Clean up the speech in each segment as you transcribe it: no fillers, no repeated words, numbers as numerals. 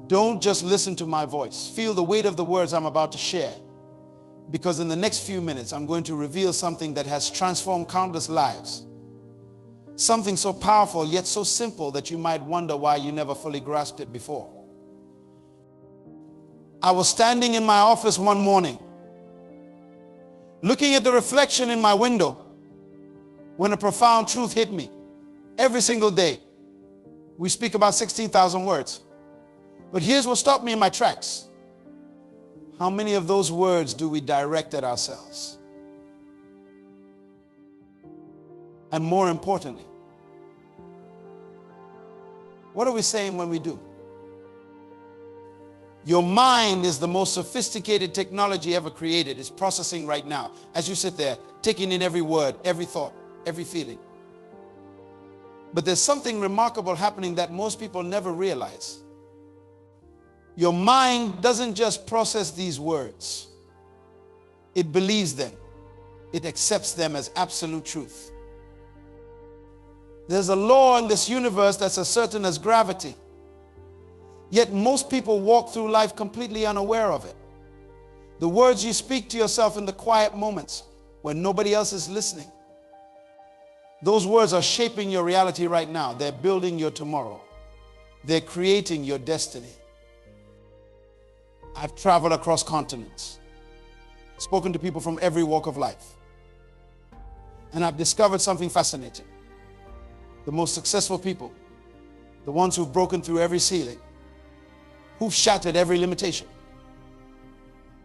Don't just listen to my voice. Feel the weight of the words I'm about to share. Because in the next few minutes, I'm going to reveal something that has transformed countless lives. Something so powerful, yet so simple that you might wonder why you never fully grasped it before. I was standing in my office one morning, looking at the reflection in my window, when a profound truth hit me. Every single day, we speak about 16,000 words. But here's what stopped me in my tracks. How many of those words do we direct at ourselves? And more importantly, what are we saying when we do? Your mind is the most sophisticated technology ever created. It's processing right now as you sit there, taking in every word, every thought, every feeling. But there's something remarkable happening that most people never realize. Your mind doesn't just process these words. It believes them. It accepts them as absolute truth. There's a law in this universe that's as certain as gravity. Yet most people walk through life completely unaware of it. The words you speak to yourself in the quiet moments when nobody else is listening, those words are shaping your reality right now. They're building your tomorrow. They're creating your destiny. I've traveled across continents, spoken to people from every walk of life, and I've discovered something fascinating. The most successful people, the ones who've broken through every ceiling, who've shattered every limitation,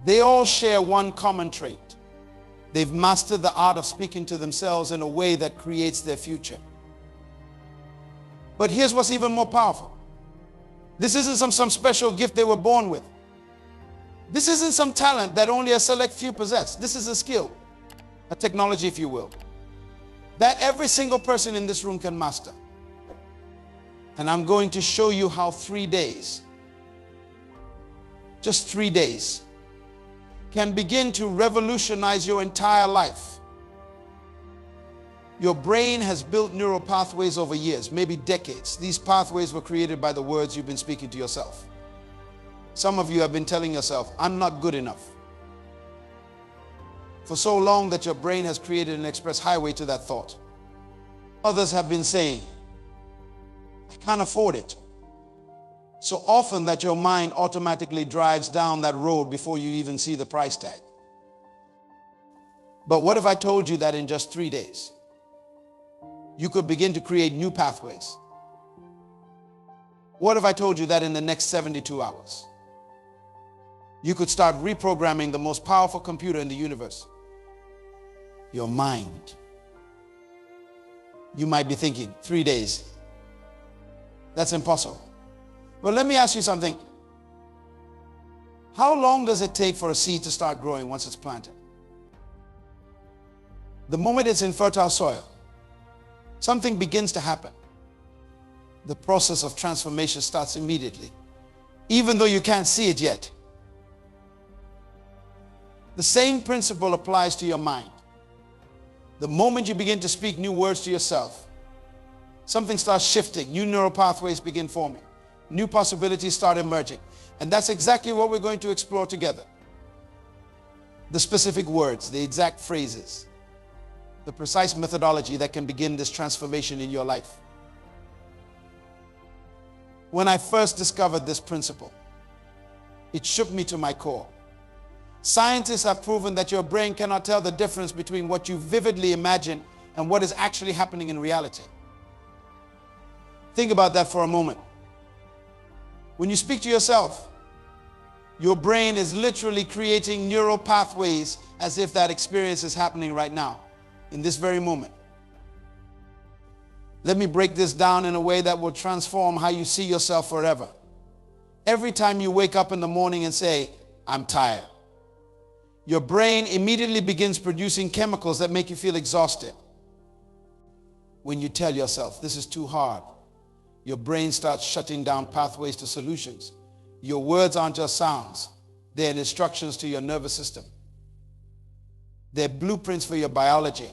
they all share one common trait. They've mastered the art of speaking to themselves in a way that creates their future. But here's what's even more powerful. This isn't some special gift they were born with. This isn't some talent that only a select few possess. This is a skill, a technology, if you will, that every single person in this room can master. And I'm going to show you how 3 days, just 3 days, can begin to revolutionize your entire life. Your brain has built neural pathways over years, maybe decades. These pathways were created by the words you've been speaking to yourself. Some of you have been telling yourself, I'm not good enough, for so long that your brain has created an express highway to that thought. Others have been saying, I can't afford it, so often that your mind automatically drives down that road before you even see the price tag. But what if I told you that in just 3 days, you could begin to create new pathways? What if I told you that in the next 72 hours, you could start reprogramming the most powerful computer in the universe, your mind? You might be thinking, 3 days, that's impossible. But let me ask you something. How long does it take for a seed to start growing once it's planted? The moment it's in fertile soil, something begins to happen. The process of transformation starts immediately, even though you can't see it yet. The same principle applies to your mind. The moment you begin to speak new words to yourself, something starts shifting, new neural pathways begin forming, new possibilities start emerging. And that's exactly what we're going to explore together. The specific words, the exact phrases, the precise methodology that can begin this transformation in your life. When I first discovered this principle, it shook me to my core. Scientists have proven that your brain cannot tell the difference between what you vividly imagine and what is actually happening in reality. Think about that for a moment. When you speak to yourself, your brain is literally creating neural pathways as if that experience is happening right now, in this very moment. Let me break this down in a way that will transform how you see yourself forever. Every time you wake up in the morning and say, I'm tired, your brain immediately begins producing chemicals that make you feel exhausted. When you tell yourself, this is too hard, your brain starts shutting down pathways to solutions. Your words aren't just sounds. They're instructions to your nervous system. They're blueprints for your biology.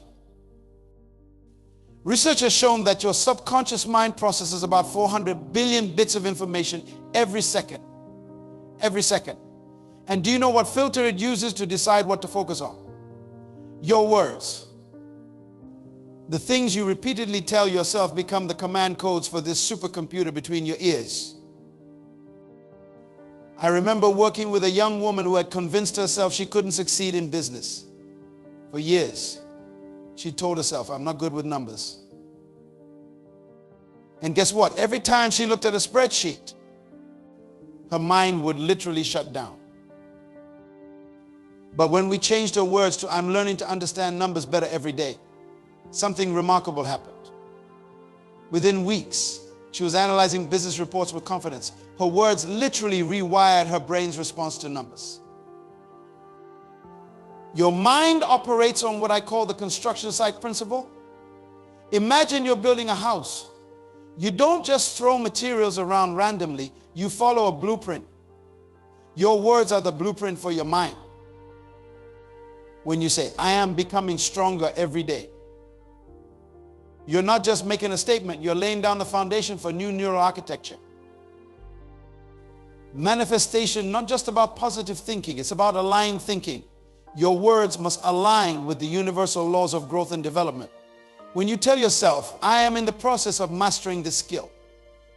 Research has shown that your subconscious mind processes about 400 billion bits of information every second. every second. And do you know what filter it uses to decide what to focus on? Your words. The things you repeatedly tell yourself become the command codes for this supercomputer between your ears. I remember working with a young woman who had convinced herself she couldn't succeed in business. For years, she told herself, I'm not good with numbers. And guess what? Every time she looked at a spreadsheet, her mind would literally shut down. But when we changed her words to, I'm learning to understand numbers better every day, something remarkable happened. Within weeks, she was analyzing business reports with confidence. Her words literally rewired her brain's response to numbers. Your mind operates on what I call the construction site principle. Imagine you're building a house. You don't just throw materials around randomly. You follow a blueprint. Your words are the blueprint for your mind. When you say, I am becoming stronger every day, you're not just making a statement, you're laying down the foundation for new neural architecture. Manifestation, not just about positive thinking, it's about aligned thinking. Your words must align with the universal laws of growth and development. When you tell yourself, I am in the process of mastering this skill,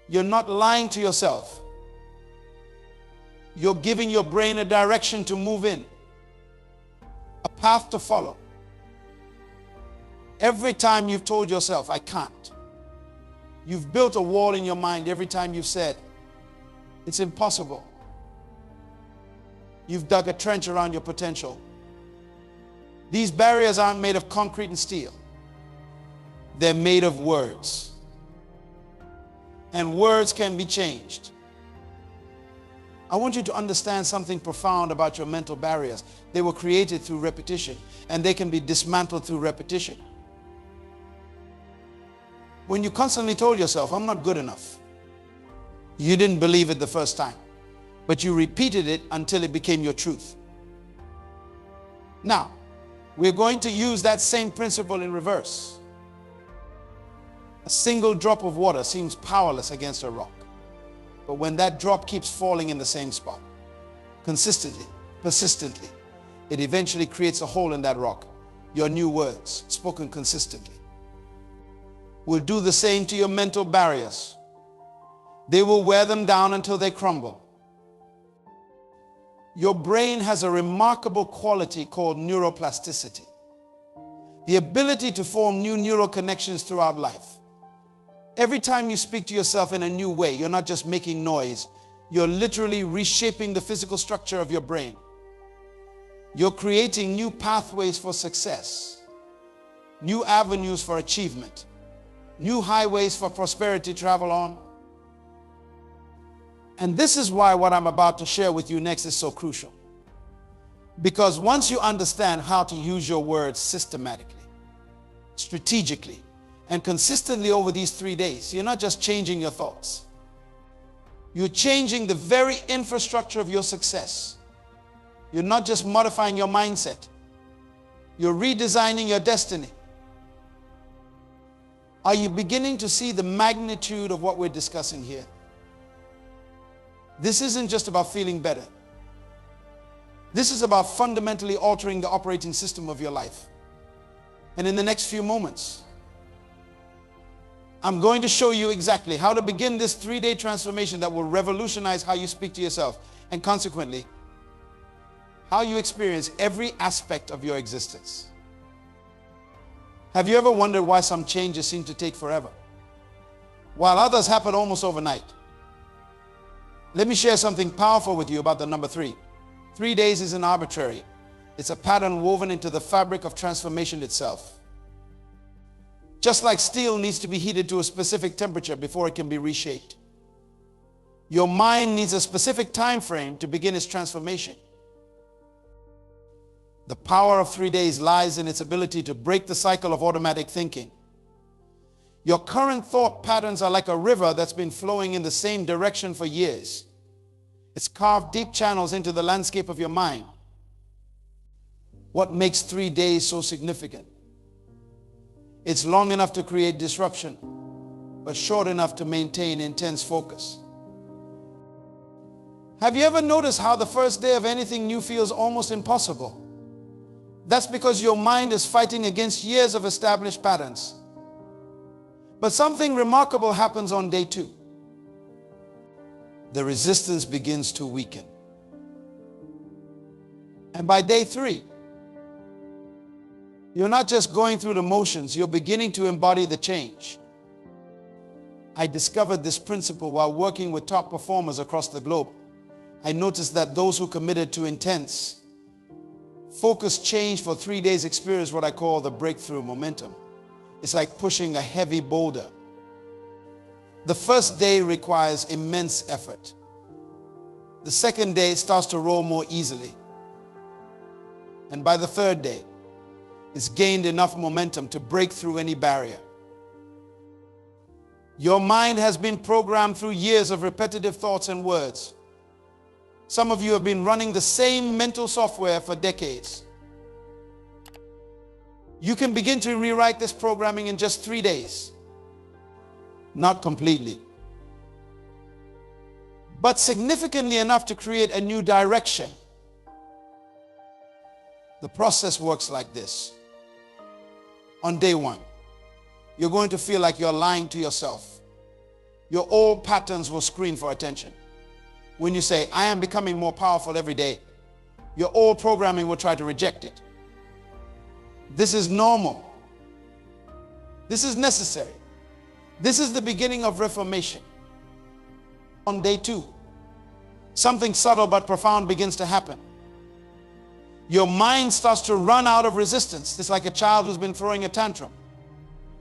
you're not lying to yourself. You're giving your brain a direction to move in, a path to follow. Every time you've told yourself, I can't, you've built a wall in your mind. Every time you've said, it's impossible, you've dug a trench around your potential. These barriers aren't made of concrete and steel. They're made of words. And words can be changed. I want you to understand something profound about your mental barriers. They were created through repetition, and they can be dismantled through repetition. When you constantly told yourself, I'm not good enough, you didn't believe it the first time, but you repeated it until it became your truth. Now, we're going to use that same principle in reverse. A single drop of water seems powerless against a rock. But when that drop keeps falling in the same spot, consistently, persistently, it eventually creates a hole in that rock. Your new words, spoken consistently, will do the same to your mental barriers. They will wear them down until they crumble. Your brain has a remarkable quality called neuroplasticity, the ability to form new neural connections throughout life. Every time you speak to yourself in a new way, you're not just making noise, you're literally reshaping the physical structure of your brain. You're creating new pathways for success, new avenues for achievement, new highways for prosperity to travel on. And this is why what I'm about to share with you next is so crucial. Because once you understand how to use your words systematically, strategically, and consistently over these 3 days, you're not just changing your thoughts. You're changing the very infrastructure of your success. You're not just modifying your mindset. You're redesigning your destiny. Are you beginning to see the magnitude of what we're discussing here? This isn't just about feeling better. This is about fundamentally altering the operating system of your life. And in the next few moments, I'm going to show you exactly how to begin this 3-day transformation that will revolutionize how you speak to yourself, and consequently, how you experience every aspect of your existence. Have you ever wondered why some changes seem to take forever, while others happen almost overnight? Let me share something powerful with you about the number 3. 3 days isn't arbitrary. It's a pattern woven into the fabric of transformation itself. Just like steel needs to be heated to a specific temperature before it can be reshaped, your mind needs a specific time frame to begin its transformation. The power of 3 days lies in its ability to break the cycle of automatic thinking. Your current thought patterns are like a river that's been flowing in the same direction for years. It's carved deep channels into the landscape of your mind. What makes 3 days so significant? It's long enough to create disruption, but short enough to maintain intense focus. Have you ever noticed how the first day of anything new feels almost impossible? That's because your mind is fighting against years of established patterns. But something remarkable happens on day 2. The resistance begins to weaken. And by day 3, you're not just going through the motions, you're beginning to embody the change. I discovered this principle while working with top performers across the globe. I noticed that those who committed to intense, focused change for 3 days experience what I call the breakthrough momentum. It's like pushing a heavy boulder. The first day requires immense effort. The second day starts to roll more easily. And by the third day, it's gained enough momentum to break through any barrier. Your mind has been programmed through years of repetitive thoughts and words. Some of you have been running the same mental software for decades. You can begin to rewrite this programming in just 3 days. Not completely, but significantly enough to create a new direction. The process works like this. On day 1, you're going to feel like you're lying to yourself. Your old patterns will scream for attention. When you say, I am becoming more powerful every day, your old programming will try to reject it. This is normal. This is necessary. This is the beginning of reformation. On day 2, something subtle but profound begins to happen. Your mind starts to run out of resistance. It's like a child who's been throwing a tantrum.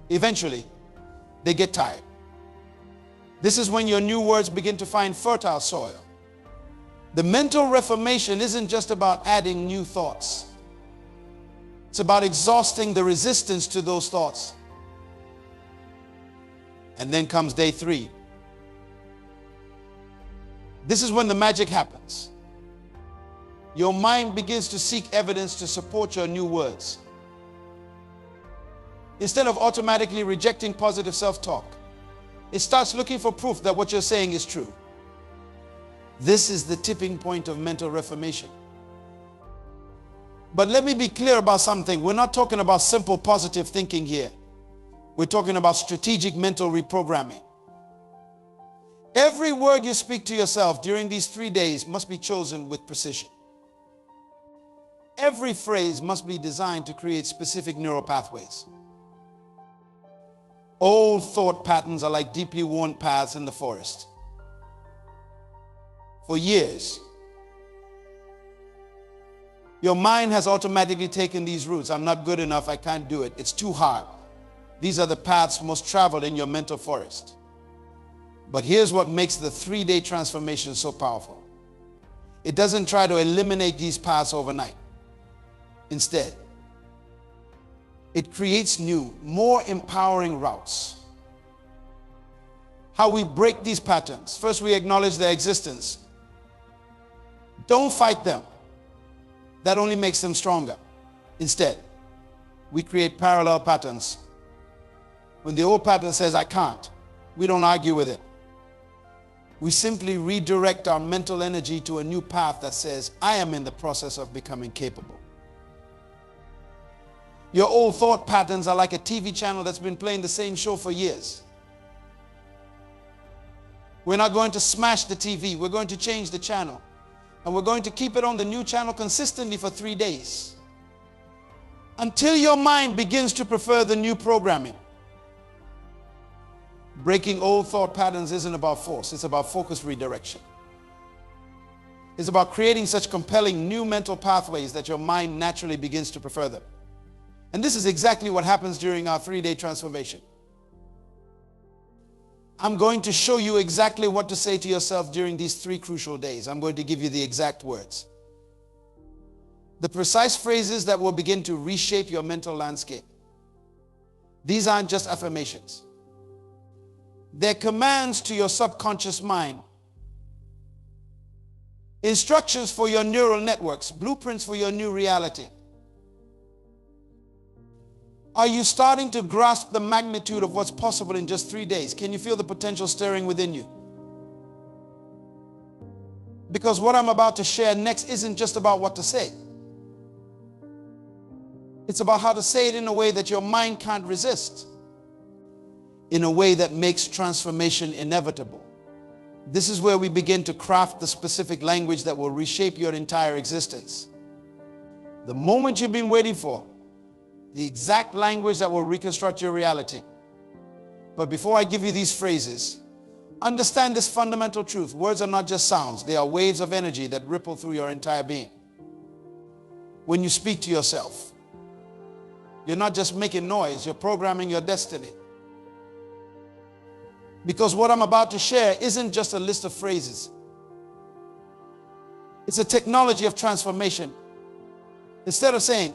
Eventually, they get tired. This is when your new words begin to find fertile soil. The mental reformation isn't just about adding new thoughts. It's about exhausting the resistance to those thoughts. And then comes day 3. This is when the magic happens. Your mind begins to seek evidence to support your new words. Instead of automatically rejecting positive self-talk, it starts looking for proof that what you're saying is true. This is the tipping point of mental reformation. But let me be clear about something. We're not talking about simple positive thinking here. We're talking about strategic mental reprogramming. Every word you speak to yourself during these 3 days must be chosen with precision. Every phrase must be designed to create specific neural pathways. Old thought patterns are like deeply worn paths in the forest. For years, your mind has automatically taken these routes. I'm not good enough. I can't do it. It's too hard. These are the paths most traveled in your mental forest. But here's what makes the 3-day transformation so powerful. It doesn't try to eliminate these paths overnight. Instead, it creates new, more empowering routes. How we break these patterns. First, we acknowledge their existence. Don't fight them. That only makes them stronger. Instead, we create parallel patterns. When the old pattern says, I can't, we don't argue with it. We simply redirect our mental energy to a new path that says, I am in the process of becoming capable. Your old thought patterns are like a TV channel that's been playing the same show for years. We're not going to smash the TV. We're going to change the channel. And we're going to keep it on the new channel consistently for 3 days. Until your mind begins to prefer the new programming. Breaking old thought patterns isn't about force. It's about focused redirection. It's about creating such compelling new mental pathways that your mind naturally begins to prefer them. And this is exactly what happens during our 3-day transformation. I'm going to show you exactly what to say to yourself during these 3 crucial days. I'm going to give you the exact words. The precise phrases that will begin to reshape your mental landscape. These aren't just affirmations. They're commands to your subconscious mind. Instructions for your neural networks, blueprints for your new reality. Are you starting to grasp the magnitude of what's possible in just 3 days? Can you feel the potential stirring within you? Because what I'm about to share next isn't just about what to say. It's about how to say it in a way that your mind can't resist, in a way that makes transformation inevitable. This is where we begin to craft the specific language that will reshape your entire existence. The moment you've been waiting for, the exact language that will reconstruct your reality. But before I give you these phrases, understand this fundamental truth. Words are not just sounds. They are waves of energy that ripple through your entire being. When you speak to yourself, you're not just making noise, you're programming your destiny. Because what I'm about to share isn't just a list of phrases. It's a technology of transformation. Instead of saying,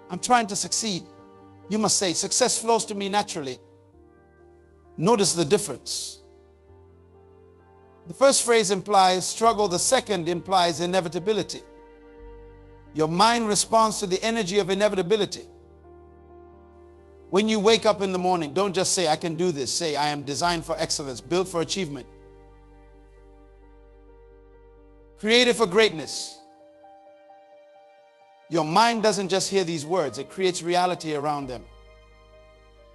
I'm trying to succeed, you must say, success flows to me naturally. Notice the difference. The first phrase implies struggle. The second implies inevitability. Your mind responds to the energy of inevitability. When you wake up in the morning, don't just say, I can do this. Say, I am designed for excellence, built for achievement, created for greatness. Your mind doesn't just hear these words, it creates reality around them.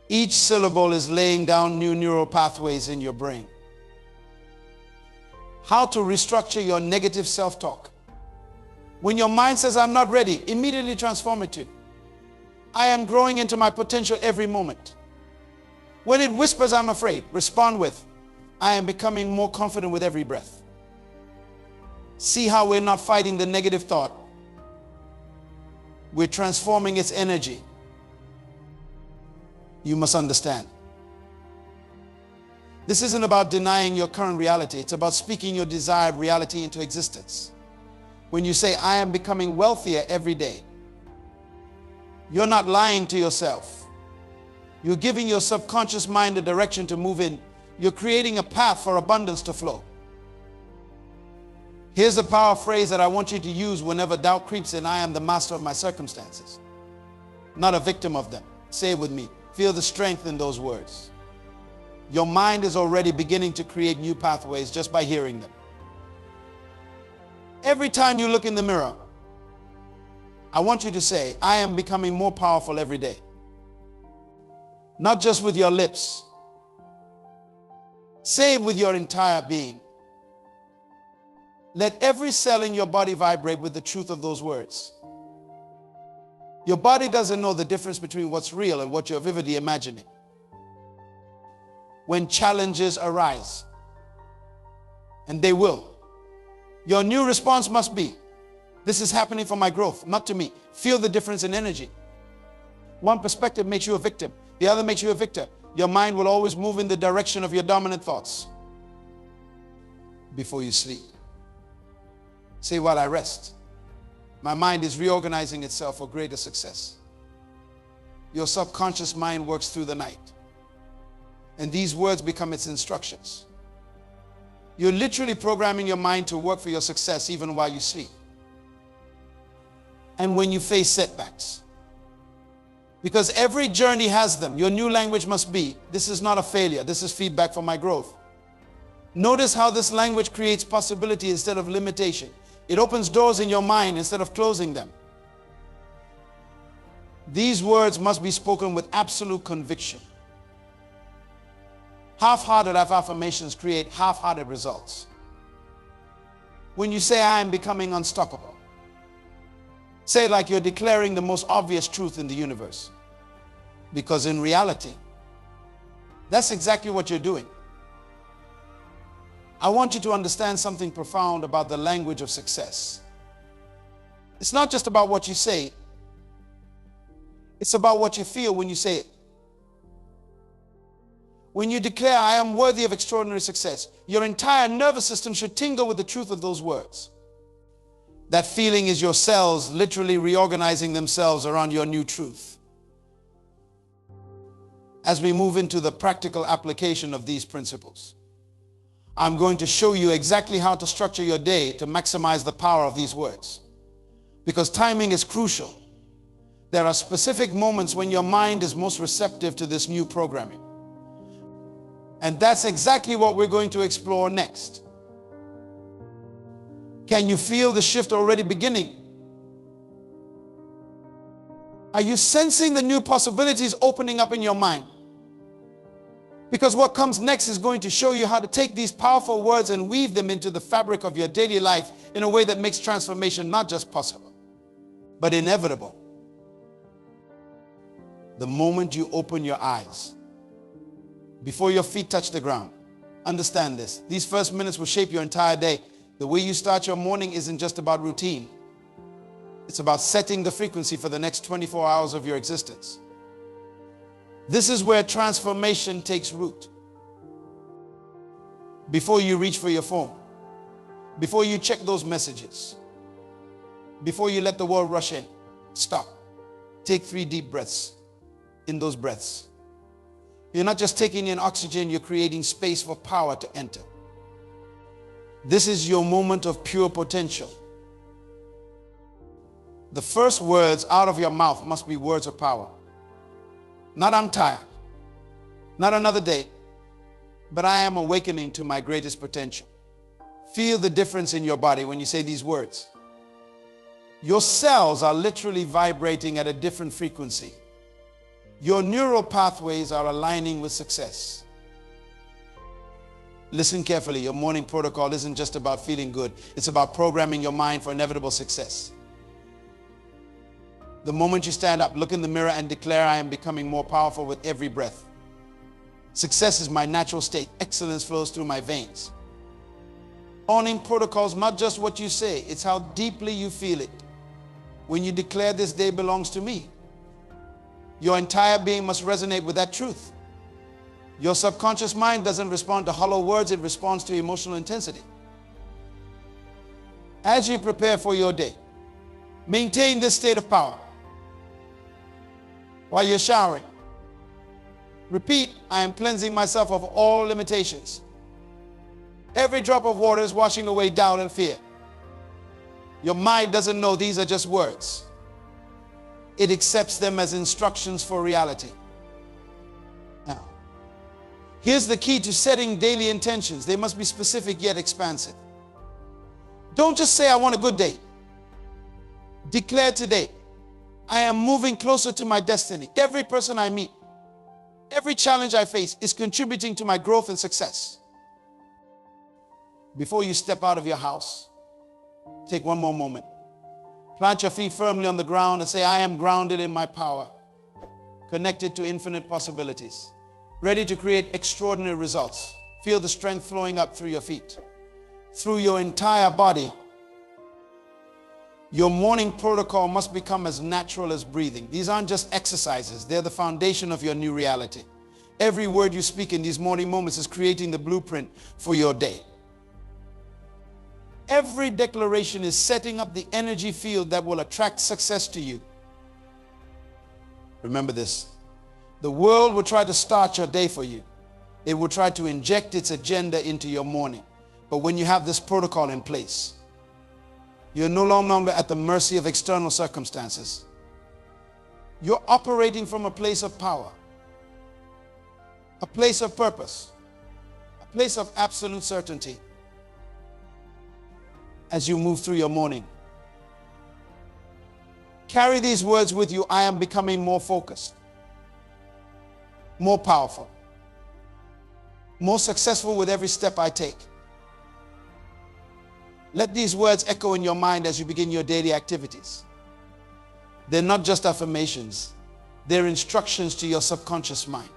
Each syllable is laying down new neural pathways in your brain. How to restructure your negative self-talk. When your mind says, I'm not ready, immediately transform it to, I am growing into my potential every moment. When it whispers, I'm afraid, respond with, I am becoming more confident with every breath. See how we're not fighting the negative thought. We're transforming its energy. You must understand. This isn't about denying your current reality. It's about speaking your desired reality into existence. When you say, I am becoming wealthier every day, you're not lying to yourself. You're giving your subconscious mind a direction to move in. You're creating a path for abundance to flow. Here's a power phrase that I want you to use whenever doubt creeps in. I am the master of my circumstances, not a victim of them. Say it with me. Feel the strength in those words. Your mind is already beginning to create new pathways just by hearing them. Every time you look in the mirror, I want you to say, I am becoming more powerful every day. Not just with your lips. Say it with your entire being. Let every cell in your body vibrate with the truth of those words. Your body doesn't know the difference between what's real and what you're vividly imagining. When challenges arise, and they will, your new response must be, this is happening for my growth, not to me. Feel the difference in energy. One perspective makes you a victim. The other makes you a victor. Your mind will always move in the direction of your dominant thoughts. Before you sleep, say, while I rest, my mind is reorganizing itself for greater success. Your subconscious mind works through the night, and these words become its instructions. You're literally programming your mind to work for your success even while you sleep. And when you face setbacks, because every journey has them, your new language must be, this is not a failure, this is feedback for my growth. Notice how this language creates possibility instead of limitation. It opens doors in your mind instead of closing them. These words must be spoken with absolute conviction. Half-hearted affirmations create half-hearted results. When you say, I am becoming unstoppable, say it like you're declaring the most obvious truth in the universe. Because in reality, that's exactly what you're doing. I want you to understand something profound about the language of success. It's not just about what you say. It's about what you feel when you say it. When you declare, I am worthy of extraordinary success, your entire nervous system should tingle with the truth of those words. That feeling is your cells literally reorganizing themselves around your new truth. As we move into the practical application of these principles, I'm going to show you exactly how to structure your day to maximize the power of these words. Because timing is crucial. There are specific moments when your mind is most receptive to this new programming. And that's exactly what we're going to explore next. Can you feel the shift already beginning? Are you sensing the new possibilities opening up in your mind? Because what comes next is going to show you how to take these powerful words and weave them into the fabric of your daily life in a way that makes transformation not just possible, but inevitable. The moment you open your eyes, before your feet touch the ground, understand this. These first minutes will shape your entire day. The way you start your morning isn't just about routine. It's about setting the frequency for the next 24 hours of your existence. This is where transformation takes root. Before you reach for your phone, before you check those messages, before you let the world rush in, stop. Take 3 deep breaths. In those breaths, you're not just taking in oxygen, you're creating space for power to enter. This is your moment of pure potential. The first words out of your mouth must be words of power. Not I'm tired, not another day, but I am awakening to my greatest potential. Feel the difference in your body when you say these words. Your cells are literally vibrating at a different frequency. Your neural pathways are aligning with success. Listen carefully. Your morning protocol isn't just about feeling good. It's about programming your mind for inevitable success. The moment you stand up, look in the mirror and declare, I am becoming more powerful with every breath. Success is my natural state. Excellence flows through my veins. Morning protocols, not just what you say, it's how deeply you feel it. When you declare this day belongs to me, your entire being must resonate with that truth. Your subconscious mind doesn't respond to hollow words, it responds to emotional intensity. As you prepare for your day, maintain this state of power. While you're showering, repeat, I am cleansing myself of all limitations. Every drop of water is washing away doubt and fear. Your mind doesn't know these are just words. It accepts them as instructions for reality. Now, here's the key to setting daily intentions. They must be specific yet expansive. Don't just say, I want a good day. Declare today, I am moving closer to my destiny. Every person I meet, every challenge I face is contributing to my growth and success. Before you step out of your house, take one more moment. Plant your feet firmly on the ground and say, I am grounded in my power, connected to infinite possibilities, ready to create extraordinary results. Feel the strength flowing up through your feet, through your entire body. Your morning protocol must become as natural as breathing. These aren't just exercises. They're the foundation of your new reality. Every word you speak in these morning moments is creating the blueprint for your day. Every declaration is setting up the energy field that will attract success to you. Remember this. The world will try to start your day for you. It will try to inject its agenda into your morning. But when you have this protocol in place, you're no longer at the mercy of external circumstances. You're operating from a place of power, a place of purpose, a place of absolute certainty. As you move through your morning, carry these words with you. I am becoming more focused, more powerful, more successful with every step I take. Let these words echo in your mind as you begin your daily activities. They're not just affirmations. They're instructions to your subconscious mind.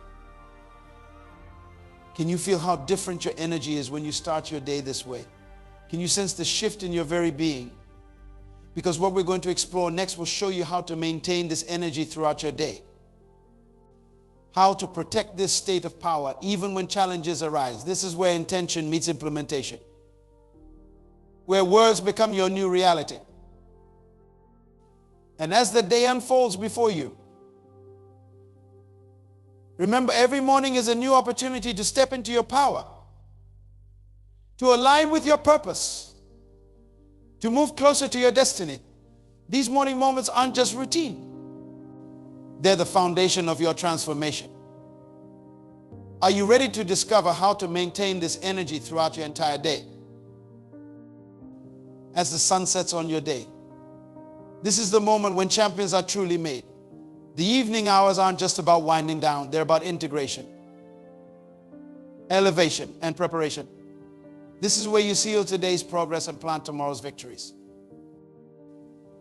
Can you feel how different your energy is when you start your day this way? Can you sense the shift in your very being? Because what we're going to explore next will show you how to maintain this energy throughout your day. How to protect this state of power even when challenges arise. This is where intention meets implementation, where words become your new reality. And as the day unfolds before you, remember, every morning is a new opportunity to step into your power, to align with your purpose, to move closer to your destiny. These morning moments aren't just routine. They're the foundation of your transformation. Are you ready to discover how to maintain this energy throughout your entire day? as the sun sets on your day. This is the moment when champions are truly made. The evening hours aren't just about winding down. They're about integration, elevation, and preparation. This is where you seal today's progress and plant tomorrow's victories.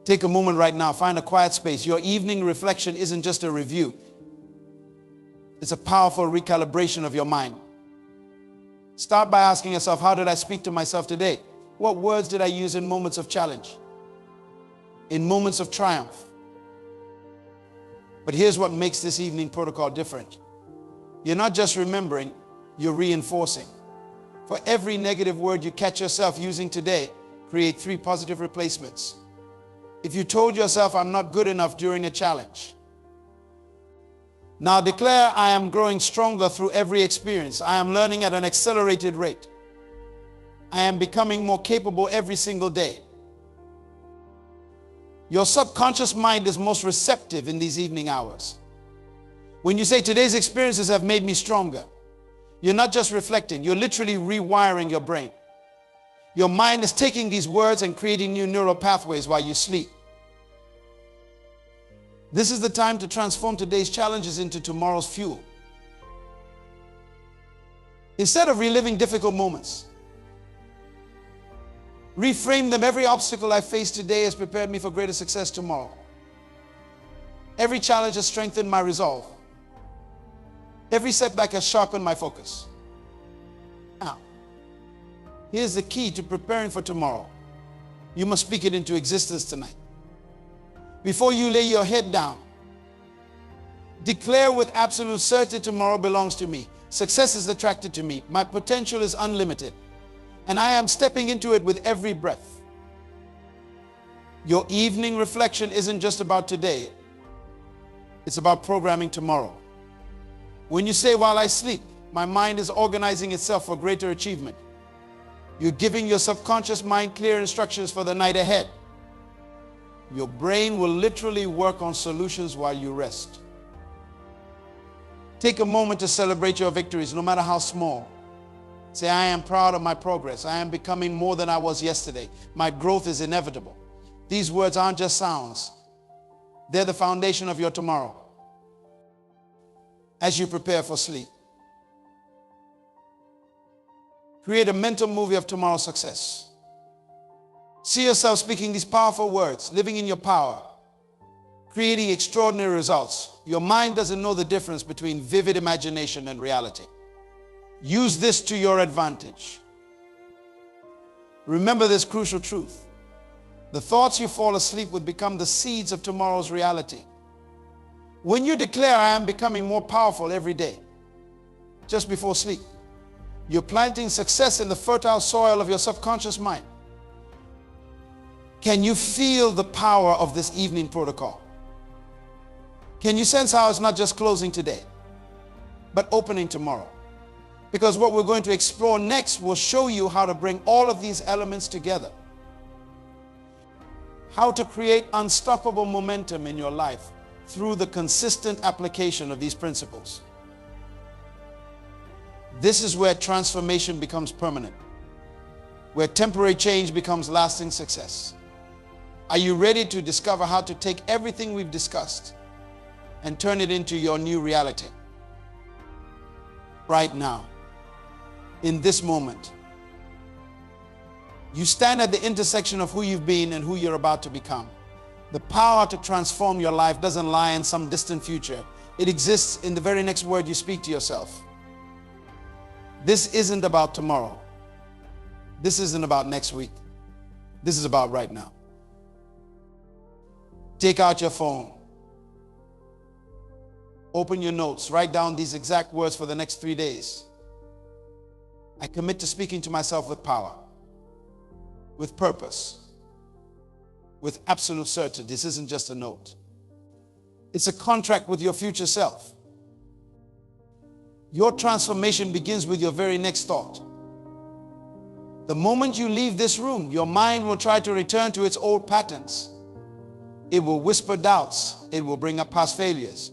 Take a moment right now. Find a quiet space. Your evening reflection isn't just a review. It's a powerful recalibration of your mind. Start by asking yourself, how did I speak to myself today? What words did I use in moments of challenge? In moments of triumph? But here's what makes this evening protocol different. You're not just remembering, you're reinforcing. For every negative word you catch yourself using today, create 3 positive replacements. If you told yourself, I'm not good enough during a challenge, now declare, I am growing stronger through every experience. I am learning at an accelerated rate. I am becoming more capable every single day. Your subconscious mind is most receptive in these evening hours. When you say, today's experiences have made me stronger, you're not just reflecting, you're literally rewiring your brain. Your mind is taking these words and creating new neural pathways while you sleep. This is the time to transform today's challenges into tomorrow's fuel. Instead of reliving difficult moments, reframe them. Every obstacle I face today has prepared me for greater success tomorrow. Every challenge has strengthened my resolve. Every setback has sharpened my focus. Now, here's the key to preparing for tomorrow. You must speak it into existence tonight. Before you lay your head down, declare with absolute certainty, tomorrow belongs to me. Success is attracted to me. My potential is unlimited, and I am stepping into it with every breath. Your evening reflection isn't just about today. It's about programming tomorrow. When you say, while I sleep, my mind is organizing itself for greater achievement, you're giving your subconscious mind clear instructions for the night ahead. Your brain will literally work on solutions while you rest. Take a moment to celebrate your victories, no matter how small. Say, I am proud of my progress. I am becoming more than I was yesterday. My growth is inevitable. These words aren't just sounds. They're the foundation of your tomorrow. As you prepare for sleep, create a mental movie of tomorrow's success. See yourself speaking these powerful words, living in your power, creating extraordinary results. Your mind doesn't know the difference between vivid imagination and reality. Use this to your advantage. Remember this crucial truth. The thoughts you fall asleep with become the seeds of tomorrow's reality. When you declare, I am becoming more powerful every day, just before sleep, you're planting success in the fertile soil of your subconscious mind. Can you feel the power of this evening protocol? Can you sense how it's not just closing today, but opening tomorrow? Because what we're going to explore next will show you how to bring all of these elements together. How to create unstoppable momentum in your life through the consistent application of these principles. This is where transformation becomes permanent, where temporary change becomes lasting success. Are you ready to discover how to take everything we've discussed and turn it into your new reality? Right now, in this moment, you stand at the intersection of who you've been and who you're about to become. The power to transform your life doesn't lie in some distant future. It exists in the very next word you speak to yourself. This isn't about tomorrow. This isn't about next week. This is about right now. Take out your phone. Open your notes. Write down these exact words for the next 3 days. I commit to speaking to myself with power, with purpose, with absolute certainty. This isn't just a note. It's a contract with your future self. Your transformation begins with your very next thought. The moment you leave this room, your mind will try to return to its old patterns. It will whisper doubts. It will bring up past failures.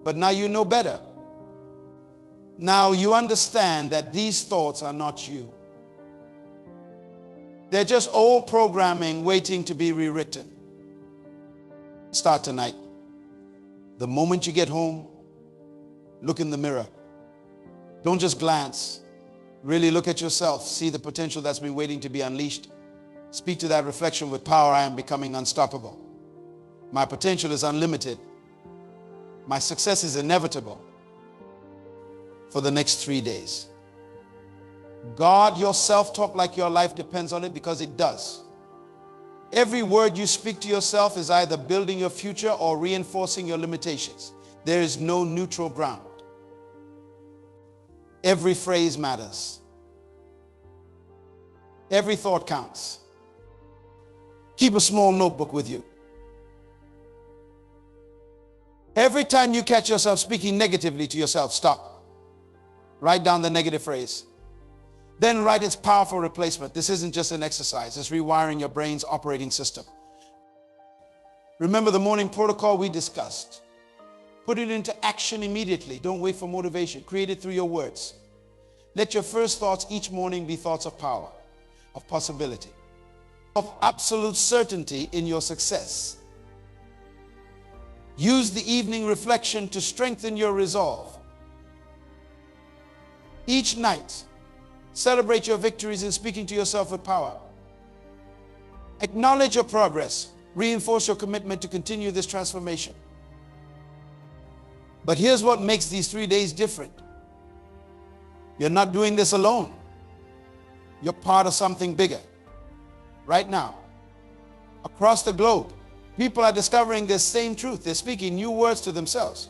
But now you know better. Now you understand that these thoughts are not you. They're just old programming waiting to be rewritten. Start tonight. The moment you get home, look in the mirror. Don't just glance. Really look at yourself. See the potential that's been waiting to be unleashed. Speak to that reflection with power. I am becoming unstoppable. My potential is unlimited. My success is inevitable. For the next 3 days. Guard your self-talk like your life depends on it, because it does. Every word you speak to yourself is either building your future or reinforcing your limitations. There is no neutral ground. Every phrase matters. Every thought counts. Keep a small notebook with you. Every time you catch yourself speaking negatively to yourself, stop. Write down the negative phrase. Then write its powerful replacement. This isn't just an exercise. It's rewiring your brain's operating system. Remember the morning protocol we discussed. Put it into action immediately. Don't wait for motivation. Create it through your words. Let your first thoughts each morning be thoughts of power, of possibility, of absolute certainty in your success. Use the evening reflection to strengthen your resolve. Each night, celebrate your victories in speaking to yourself with power. Acknowledge your progress. Reinforce your commitment to continue this transformation. But here's what makes these 3 days different. You're not doing this alone. You're part of something bigger. Right now, across the globe, people are discovering this same truth. They're speaking new words to themselves.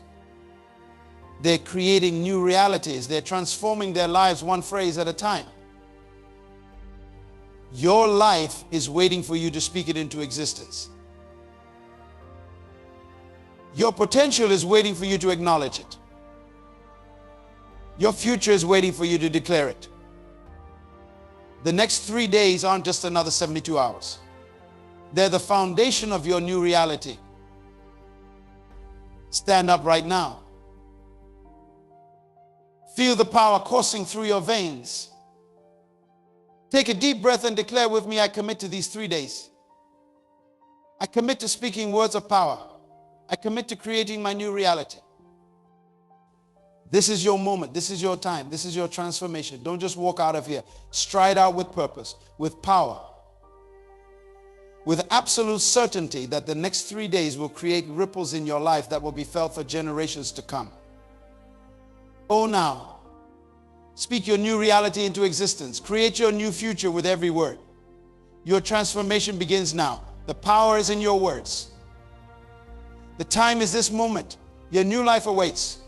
They're creating new realities. They're transforming their lives one phrase at a time. Your life is waiting for you to speak it into existence. Your potential is waiting for you to acknowledge it. Your future is waiting for you to declare it. The next 3 days aren't just another 72 hours. They're the foundation of your new reality. Stand up right now. Feel the power coursing through your veins. Take a deep breath and declare with me, I commit to these 3 days. I commit to speaking words of power. I commit to creating my new reality. This is your moment. This is your time. This is your transformation. Don't just walk out of here. Stride out with purpose, with power, with absolute certainty that the next 3 days will create ripples in your life that will be felt for generations to come. Oh, now, speak your new reality into existence. Create your new future with every word. Your transformation begins now. The power is in your words. The time is this moment. Your new life awaits.